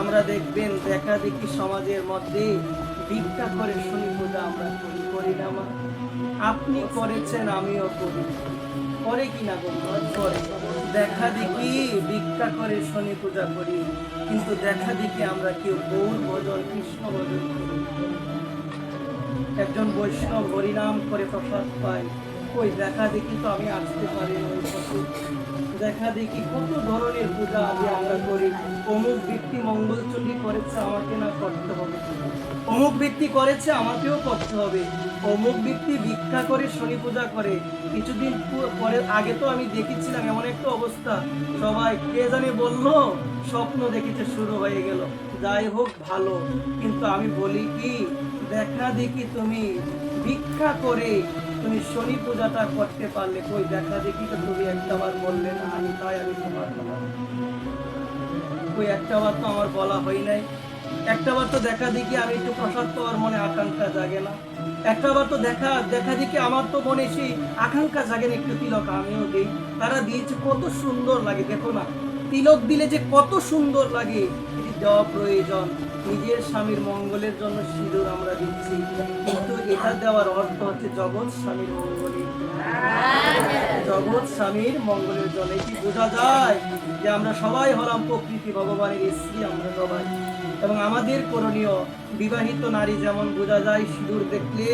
আমরা দেখবেন দেখা দেখি সমাজের মধ্যে ভিক্ষা করে শনি পূজা আমরা করি না মা? আপনি করেছেন, আমিও করি, করে কিনা গো মা? করে। দেখা দেখি ভিক্ষা করে শনি পূজা করি, কিন্তু দেখা দেখি আমরা কেউ গৌর ভজন কৃষ্ণ ভজন করি। একজন বৈষ্ণব হরিনাম করে প্রসাদ পায়, ওই দেখা দেখি তো আমি আসতে পারি না ওই পথে। দেখা দেখি কত ধরনের পূজা আদি আমরা করি। অমুক ব্যক্তি মঙ্গলচণ্ডী করেছে, আমাকে না করতে হবে। অমুক ব্যক্তি করেছে, আমাকেও করতে হবে। অমুক ব্যক্তি ভিক্ষা করে শনি পূজা করে। কিছুদিন পরে আগে তো আমি দেখেছিলাম এমন একটা অবস্থা, সবাই কে জানে বললো স্বপ্ন দেখেছে, শুরু হয়ে গেল। যাই হোক ভালো, কিন্তু আমি বলি কি, দেখা দেখি তুমি ভিক্ষা করে তুমি শনি পূজাটা করতে পারলে, কই দেখা দেখি তো তুমি একটাবার বললে না আমি তাই আমি তোমার বলা, ওই একটাবার তো আমার বলা হয় নাই। একটাবার তো দেখা দেখি আমি একটু প্রসাদ পাওয়ার মনে আকাঙ্ক্ষা জাগে না। একটাবার তো দেখা দেখা দেখি আমার তো মনে সেই আকাঙ্ক্ষা জাগে না, একটু তিলক আমিও দিই। তারা দিয়েছে কত সুন্দর লাগে, দেখো না তিলক দিলে যে কত সুন্দর লাগে, এটি দেওয়া প্রয়োজন। নিজের স্বামীর মঙ্গলের জন্য সিঁদুর আমরা দিচ্ছি, কিন্তু এটা দেওয়ার অর্থ হচ্ছে জগৎ স্বামীর মঙ্গলের, জগৎ স্বামীর মঙ্গলের জন্য। এটি বোঝা যায় যে আমরা সবাই হলাম প্রকৃতি ভগবানের স্ত্রী, আমরা সবাই। এবং আমাদের করণীয়, বিবাহিত নারী যেমন বোঝা যায় সিঁদুর দেখলে,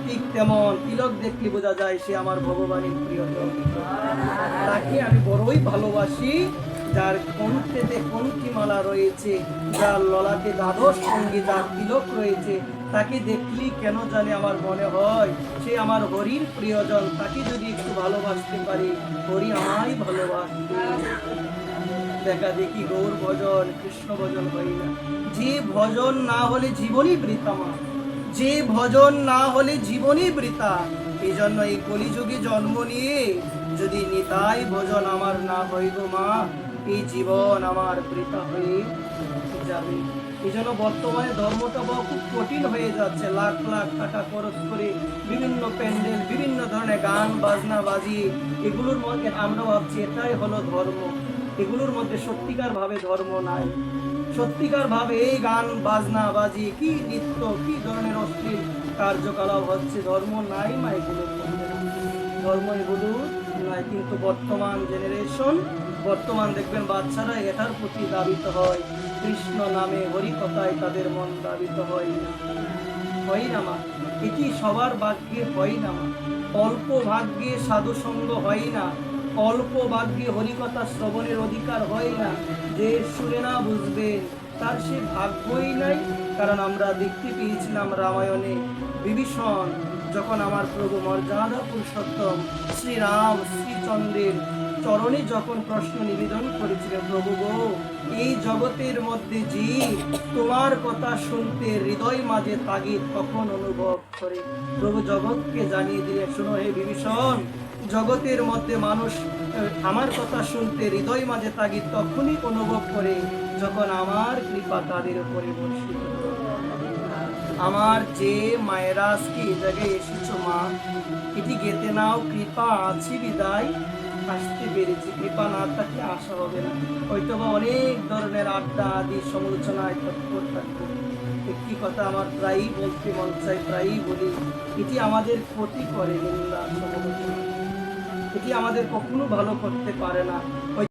ঠিক তেমন তিলক দেখলে বোঝা যায় সে আমার ভগবানের প্রিয়জন। তাকে আমি বড়ই ভালোবাসি, যার কণ্ঠেতে কণ্ঠিমালা রয়েছে, যার ললাটে দ্বাদশ সঙ্গী, যার তিলক রয়েছে, তাকে দেখলি কেন জানে আমার মনে হয় সে আমার হরির প্রিয়জন। তাকে যদি একটু ভালোবাসতে পারি, হরি আমায় ভালোবাসবে। দেখা দেখি গৌর ভজন কৃষ্ণ ভজন হয় না। যে ভজন না হলে জীবনই বৃথা মা, যে ভজন না হলে জীবনই বৃথা। এই জন্য এই কলিযুগে জন্ম নিয়ে যদি নিতাই ভজন আমার না হয় গো মা, এই জীবন আমার বৃথা হয়ে যাবে। এই জন্য বর্তমানে ধর্মটা পাওয়া খুব কঠিন হয়ে যাচ্ছে। লাখ লাখ টাকা খরচ করে বিভিন্ন প্যান্ডেল, বিভিন্ন ধরনের গান বাজনা বাজিয়ে এগুলোর মধ্যে আমরা ভাবছি এটাই হলো ধর্ম। এগুলোর মধ্যে সত্যিকার ভাবে ধর্ম নাই। সত্যিকার ভাবে এই গান বাজনা বাজি কি নৃত্য, কি ধরনের অশ্লীল কার্যকলাপ হচ্ছে, ধর্ম নাই মা এগুলোর মধ্যে। ধর্ম এগুলো নাই, কিন্তু বর্তমান জেনারেশন, বর্তমান দেখবেন বাচ্চারা এটার প্রতি দাবিত হয়। কৃষ্ণ নামে হরি কথায় তাদের মন দাবিত হয় না, হয় না মা। এটি সবার ভাগ্যে হয় না মা। অল্প ভাগ্যে সাধু সঙ্গ হয় না, অল্প ভাগ্যে হরিকথা শ্রবণের অধিকার হয় না। যে শুনে না বুঝবেন তার সে ভাগ্যই নাই। কারণ আমরা দেখতে পেয়েছিলাম রামায়ণে বিভীষণ যখন আমার প্রভু মর্যাদা পুরুষোত্তম শ্রীরাম শ্রীচন্দ্রের চরণে যখন প্রশ্ন নিবেদন করেছিলেন, প্রভু গো এই জগতের মধ্যে যে তোমার কথা শুনতে হৃদয় মাঝে তাগিদ কখন অনুভব করে, প্রভু জগৎকে জানিয়ে দিলে, শোনো হে বিভীষণ, জগতের মধ্যে মানুষ আমার কথা শুনতে হৃদয় মাঝে তাগিদ তখনই অনুভব করে যখন আমার কৃপা তাদের উপরে বর্ষিত। আমার যে মায়েরা আজকে এই জায়গায় এসেছো মা, এটি গেতে নাও, কৃপা আছে বিদায় আসতে পেরেছি, কৃপা না থাকলে আসা হবে না। হয়তো বা অনেক ধরনের আড্ডা আদি সমালোচনায় তৎপর থাকবে। একটি কথা আমার প্রায়ই বলতে মন চাই, প্রায়ই বলি, এটি আমাদের ক্ষতি করে, নিন্দা সমালোচনা, এটি আমাদের কখনো ভালো করতে পারে না।